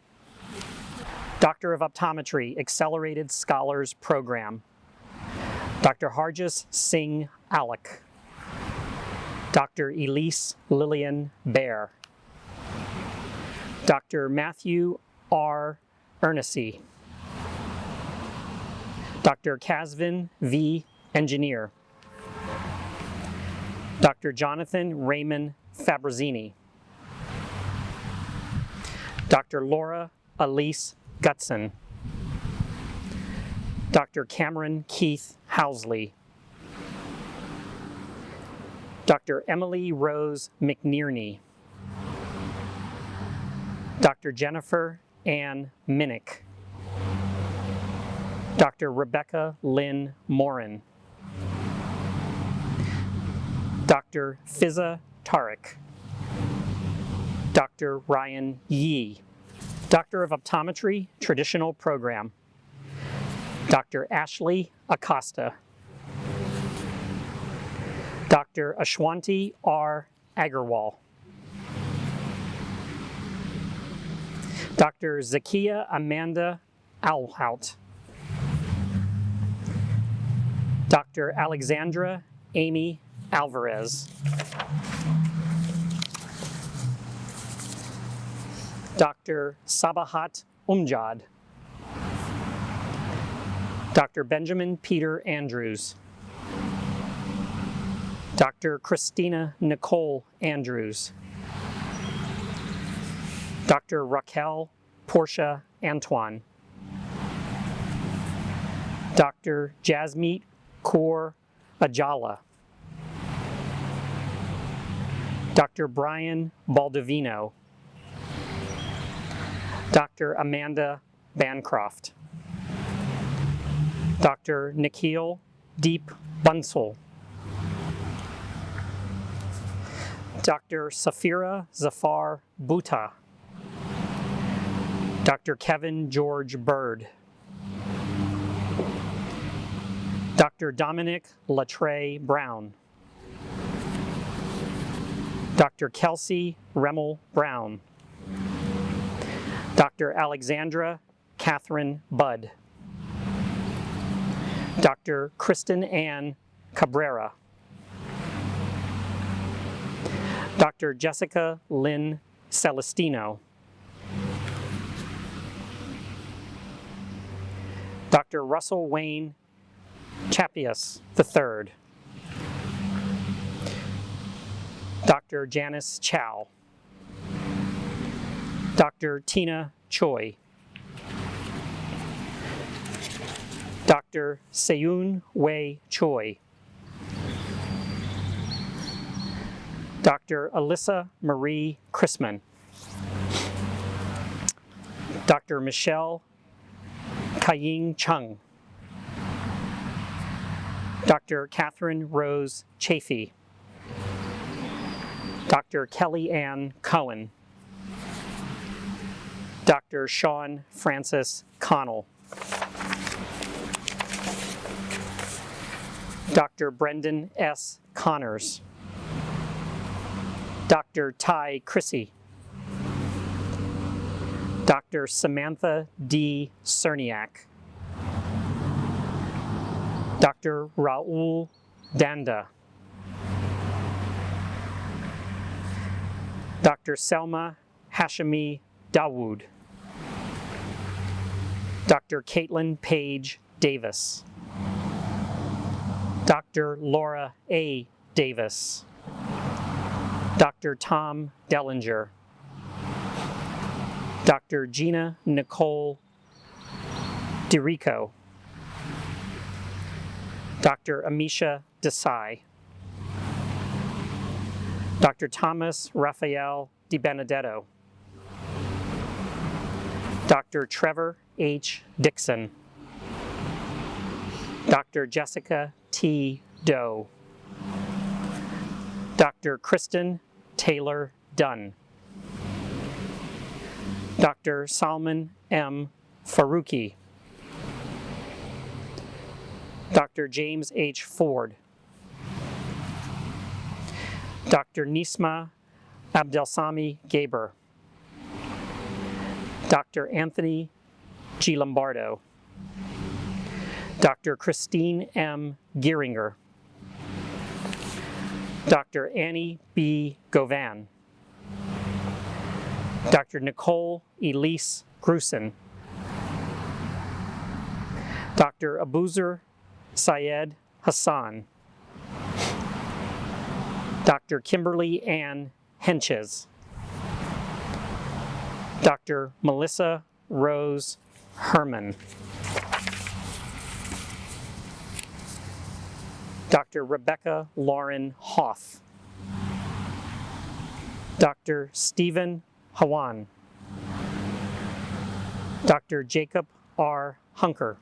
Doctor of Optometry, Accelerated Scholars Program, Dr. Harjas Singh Alec, Dr. Elise Lillian Bear, Dr. Matthew R. Ernessy, Dr. Casvin V. Engineer, Dr. Jonathan Raymond Fabrizini, Dr. Laura Elise Gutson, Dr. Cameron Keith Housley, Dr. Emily Rose McNearney, Dr. Jennifer Ann Minnick, Dr. Rebecca Lynn Morin, Dr. Fizza Tariq, Dr. Ryan Yee, Doctor of Optometry, Traditional Program, Dr. Ashley Acosta, Dr. Ashwanti R. Agarwal, Dr. Zakia Amanda Alhout, Dr. Alexandra Amy Alvarez, Dr. Sabahat Umjad, Dr. Benjamin Peter Andrews, Dr. Christina Nicole Andrews, Dr. Raquel Portia Antoine, Dr. Jasmeet Kaur Ajala, Dr. Brian Baldovino, Dr. Amanda Bancroft, Dr. Nikhil Deep Bansal, Dr. Safira Zafar Bhutta, Dr. Kevin George Bird, Dr. Dominic Latre Brown, Dr. Kelsey Remmel Brown, Dr. Alexandra Catherine Budd, Dr. Kristen Ann Cabrera, Dr. Jessica Lynn Celestino, Dr. Russell Wayne Chapias III, Dr. Janice Chow, Dr. Tina Choi, Dr. Seyoon Wei Choi, Dr. Alyssa Marie Chrisman, Dr. Michelle Kaying Chung, Dr. Catherine Rose Chafee, Dr. Kelly Ann Cohen, Dr. Sean Francis Connell, Dr. Brendan S. Connors, Dr. Ty Chrissy, Dr. Samantha D. Cerniak, Dr. Raul Danda, Dr. Selma Hashimi Dawood, Dr. Caitlin Page Davis, Dr. Laura A. Davis, Dr. Tom Dellinger, Dr. Gina Nicole DiRico, Dr. Amisha Desai, Dr. Thomas Raphael DiBenedetto, Dr. Trevor H. Dixon, Dr. Jessica T. Doe, Dr. Kristen Taylor Dunn, Dr. Salman M. Faruqi, Dr. James H. Ford, Dr. Nisma Abdelsami Gaber, Dr. Anthony G. Lombardo, Dr. Christine M. Gieringer, Dr. Annie B. Govan, Dr. Nicole Elise Grusin, Dr. Abuzer Syed Hassan, Dr. Kimberly Ann Henches, Dr. Melissa Rose Herman, Dr. Rebecca Lauren Hoff, Dr. Stephen Hawan, Dr. Jacob R. Hunker,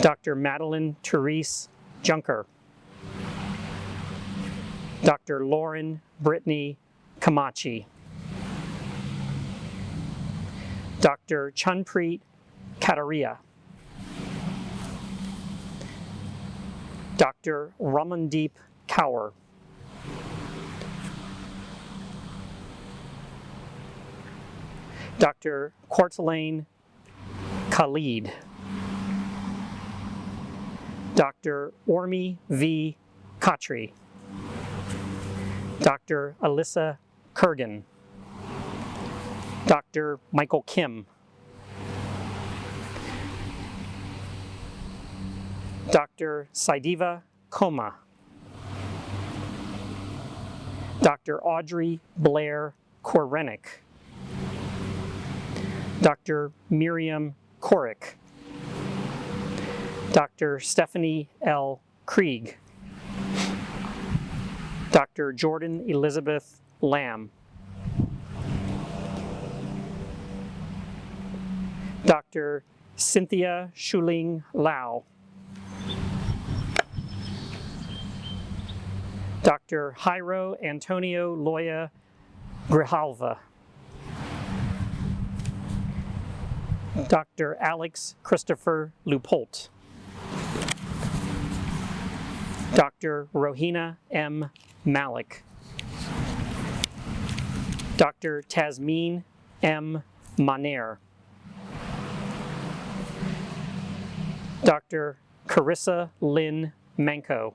Dr. Madeline Therese Junker, Dr. Lauren Brittany Kamachi, Dr. Chunpreet Kataria, Dr. Ramandeep Kaur, Dr. Quartalaine Khalid, Dr. Ormi V. Khatri, Dr. Alyssa Kurgan, Dr. Michael Kim, Dr. Saidiva Koma, Dr. Audrey Blair Korenick, Dr. Miriam Korick, Dr. Stephanie L. Krieg, Dr. Jordan Elizabeth Lamb, Dr. Cynthia Shuling Lau, Dr. Jairo Antonio Loya Grijalva, Dr. Alex Christopher Lupolt, Dr. Rohina M. Malik, Dr. Tasmeen M. Maner, Dr. Carissa Lynn Manco,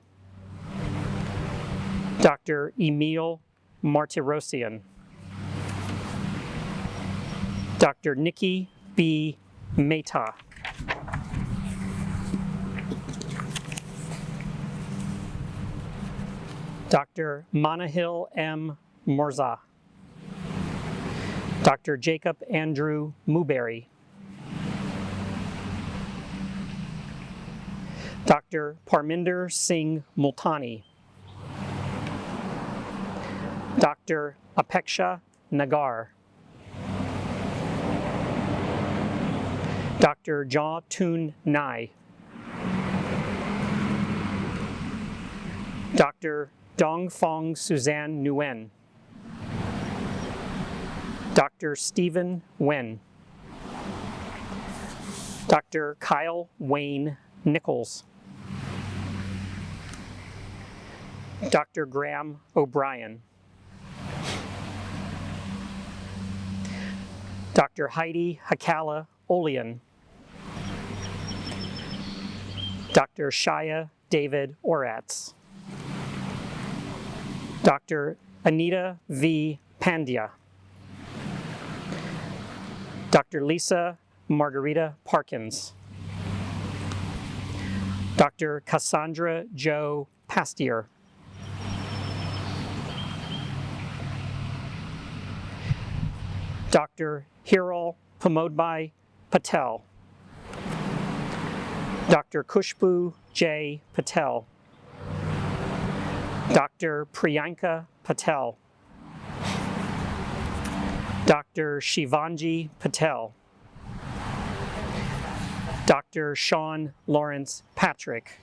Dr. Emil Martirosian, Dr. Nikki B. Mehta, Dr. Manahil M. Morza, Dr. Jacob Andrew Muberry, Dr. Parminder Singh Multani, Dr. Apeksha Nagar, Dr. Jaw Toon Nai, Dr. Dongfong Suzanne Nguyen, Dr. Stephen Wen, Dr. Kyle Wayne Nichols, Dr. Graham O'Brien, Dr. Heidi Hakala Olian, Dr. Shaya David Oratz, Dr. Anita V. Pandya, Dr. Lisa Margarita Parkins, Dr. Cassandra Jo Pastier, Dr. Hiral Pamodbhai Patel, Dr. Kushbu J. Patel, Dr. Priyanka Patel, Dr. Shivanji Patel, Dr. Sean Lawrence Patrick,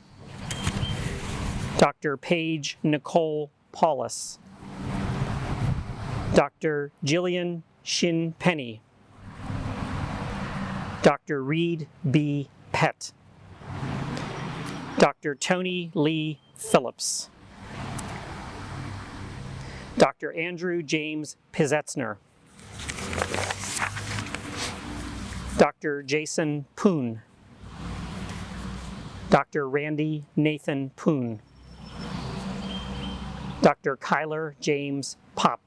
Dr. Paige Nicole Paulus, Dr. Jillian Shin Penny, Dr. Reed B. Pett, Dr. Tony Lee Phillips, Dr. Andrew James Pizetzner, Dr. Jason Poon, Dr. Randy Nathan Poon, Dr. Kyler James Pop,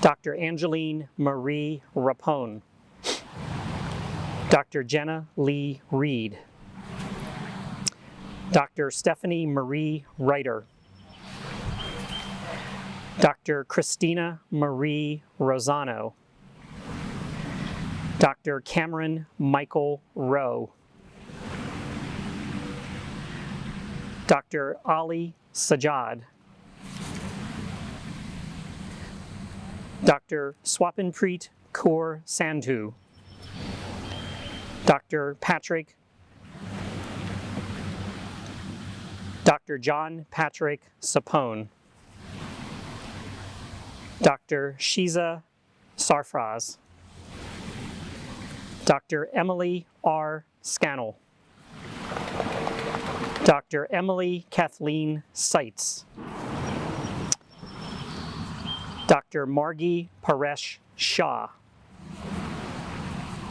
Dr. Angeline Marie Rapone, Dr. Jenna Lee Reed, Dr. Stephanie Marie Reiter, Dr. Christina Marie Rosano, Dr. Cameron Michael Rowe, Dr. Ali Sajad, Dr. Swapinpreet Kaur Sandhu, Dr. Patrick, Dr. John Patrick Sapone, Dr. Shiza Sarfraz, Dr. Emily R. Scannell, Dr. Emily Kathleen Seitz, Dr. Margie Paresh Shah,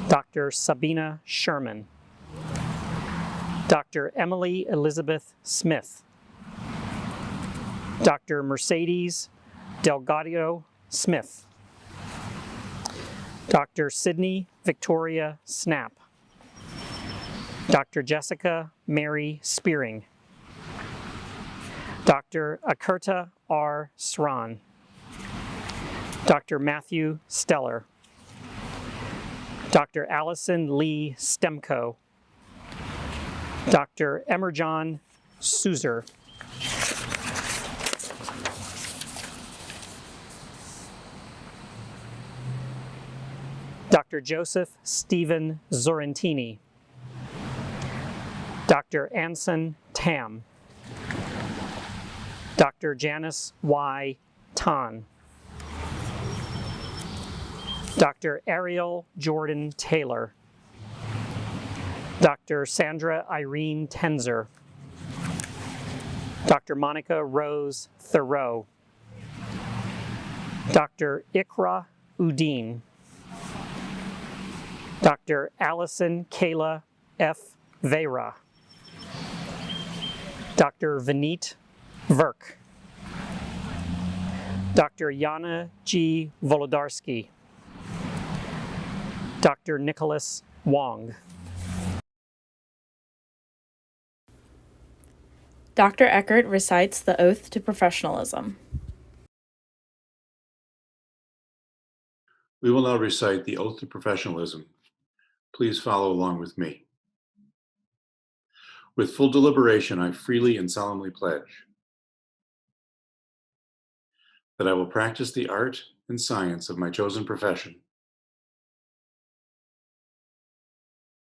Dr. Sabina Sherman, Dr. Emily Elizabeth Smith, Dr. Mercedes Delgado Smith, Dr. Sydney Victoria Snap, Dr. Jessica Mary Spearing, Dr. Akurta R. Sran, Dr. Matthew Steller, Dr. Allison Lee Stemko, Dr. Emerjon Suzer, Dr. Joseph Stephen Zorrentini, Dr. Anson Tam, Dr. Janice Y. Tan, Dr. Ariel Jordan Taylor, Dr. Sandra Irene Tenzer, Dr. Monica Rose Thoreau, Dr. Ikra Udine, Dr. Allison Kayla F. Vera, Dr. Vineet Verk, Dr. Yana G. Volodarsky, Dr. Nicholas Wong. Dr. Eckert recites the Oath to Professionalism. We will now recite the Oath to Professionalism. Please follow along with me. With full deliberation, I freely and solemnly pledge that I will practice the art and science of my chosen profession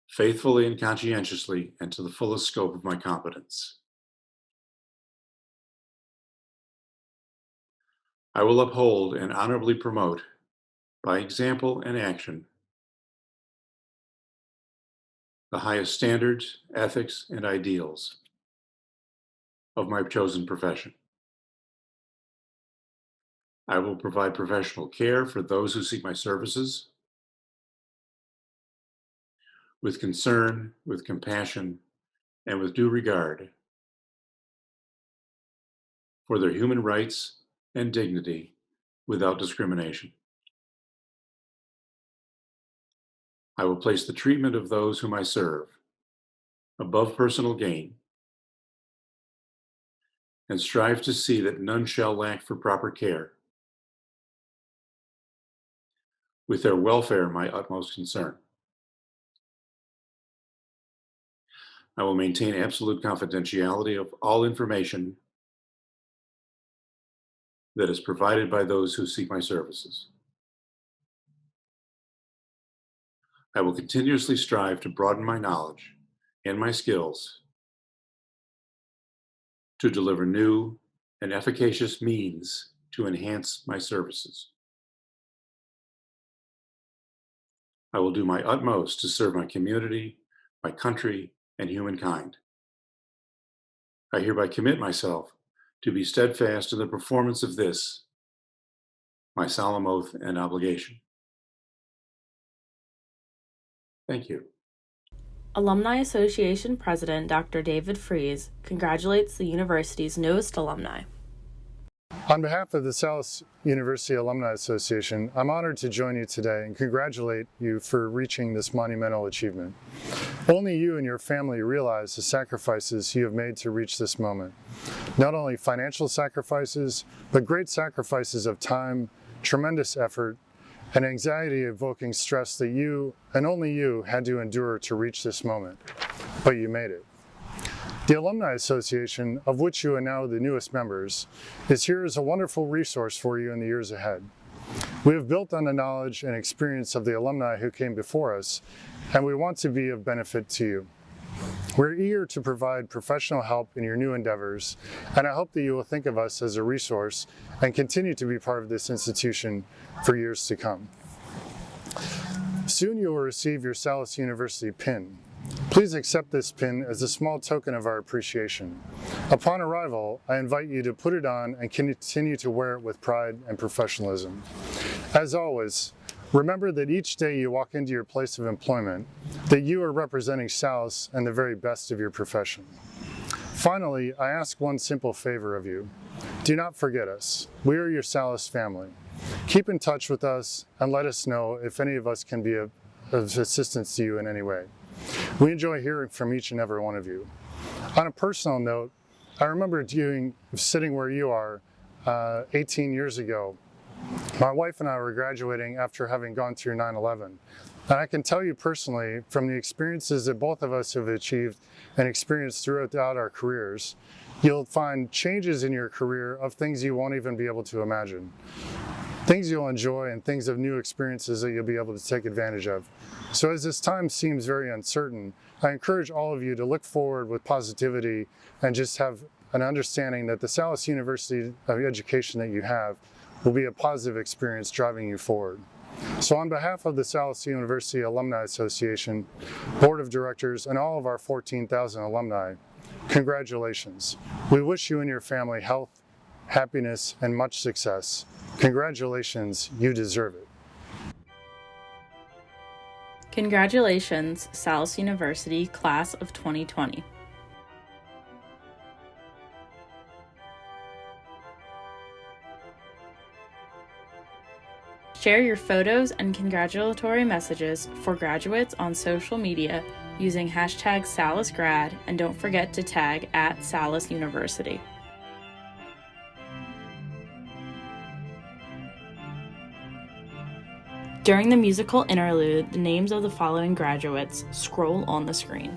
faithfully and conscientiously and to the fullest scope of my competence. I will uphold and honorably promote, by example and action, the highest standards, ethics, and ideals of my chosen profession. I will provide professional care for those who seek my services with concern, with compassion, and with due regard for their human rights and dignity without discrimination. I will place the treatment of those whom I serve above personal gain and strive to see that none shall lack for proper care, with their welfare my utmost concern. I will maintain absolute confidentiality of all information that is provided by those who seek my services. I will continuously strive to broaden my knowledge and my skills to deliver new and efficacious means to enhance my services. I will do my utmost to serve my community, my country, and humankind. I hereby commit myself to be steadfast in the performance of this, my solemn oath and obligation. Thank you. Alumni Association President Dr. David Fries congratulates the university's newest alumni. On behalf of the Salus University Alumni Association, I'm honored to join you today and congratulate you for reaching this monumental achievement. Only you and your family realize the sacrifices you have made to reach this moment. Not only financial sacrifices, but great sacrifices of time, tremendous effort, and anxiety-evoking stress that you, and only you, had to endure to reach this moment. But you made it. The Alumni Association, of which you are now the newest members, is here as a wonderful resource for you in the years ahead. We have built on the knowledge and experience of the alumni who came before us, and we want to be of benefit to you. We're eager to provide professional help in your new endeavors, and I hope that you will think of us as a resource and continue to be part of this institution for years to come. Soon you will receive your Salus University pin. Please accept this pin as a small token of our appreciation. Upon arrival, I invite you to put it on and continue to wear it with pride and professionalism. As always, remember that each day you walk into your place of employment, that you are representing Salus and the very best of your profession. Finally, I ask one simple favor of you. Do not forget us. We are your Salus family. Keep in touch with us and let us know if any of us can be of assistance to you in any way. We enjoy hearing from each and every one of you. On a personal note, I remember sitting where you are 18 years ago. My wife and I were graduating after having gone through 9/11. And I can tell you personally, from the experiences that both of us have achieved and experienced throughout our careers, you'll find changes in your career of things you won't even be able to imagine. Things you'll enjoy and things of new experiences that you'll be able to take advantage of. So as this time seems very uncertain, I encourage all of you to look forward with positivity and just have an understanding that the Salus University education that you have will be a positive experience driving you forward. So on behalf of the Salus University Alumni Association, Board of Directors, and all of our 14,000 alumni, congratulations. We wish you and your family health, happiness, and much success. Congratulations, you deserve it. Congratulations, Salus University Class of 2020. Share your photos and congratulatory messages for graduates on social media using hashtag SalusGrad, and don't forget to tag @Salus University. During the musical interlude, the names of the following graduates scroll on the screen.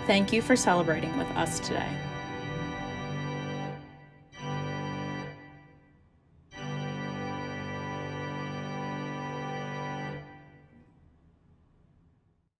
Thank you for celebrating with us today.